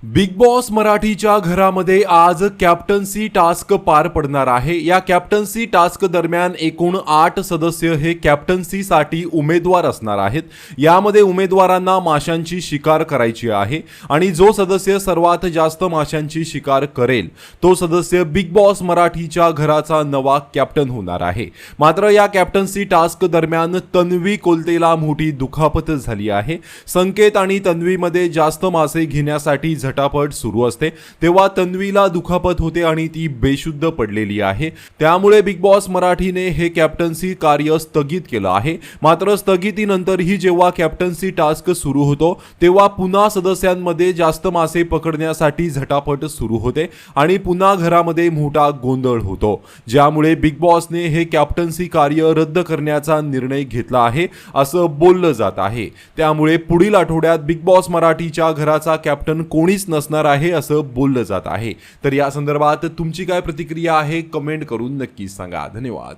Big boss मराठीच्या घरामध्ये आज कॅप्टन्सी टास्क पार पडणार आहे। या कॅप्टन्सी टास्क दरम्यान एकूण 8 सदस्य हे कॅप्टन्सीसाठी उमेदवार असणार आहेत। यामध्ये उमेदवारांना माशांची शिकार करायची आहे आणि जो सदस्य सर्वात जास्त माशांची शिकार करेल तो सदस्य बिग बॉस मराठीच्या घराचा नवा कॅप्टन होणार आहे। मात्र या कॅप्टन्सी टास्क दरम्यान तन्वी कोलतेला मोठी दुखापत झाली आहे। संकेत आणि तन्वीमध्ये जास्त मासे घेण्यासाठी झटापट सुरू असते तेव्हा तन्वीला दुखापत होते आणि ती बेशुद्ध पडलेली आहे। त्यामुळे बिग बॉस मराठीने हे कॅप्टन्सी कार्य स्थगित केलं आहे। मात्र स्थगितीनंतरही जेव्हा कॅप्टन्सी टास्क सुरू होतो तेव्हा पुन्हा सदस्यांमध्ये जास्त मासे पकडण्यासाठी झटापट सुरू होते आणि पुन्हा घरामध्ये मोठा गोंधळ होतो, ज्यामुळे बिग बॉसने हे कॅप्टन्सी कार्य रद्द करण्याचा निर्णय घेतला आहे असं बोललं जात आहे। त्यामुळे पुढील आठवड्यात बिग बॉस मराठीच्या घराचा कॅप्टन कोणीच नसणार आहे असं बोललं जात आहे। तर या संदर्भात तुमची काय प्रतिक्रिया आहे कमेंट करून नक्की सांगा। धन्यवाद।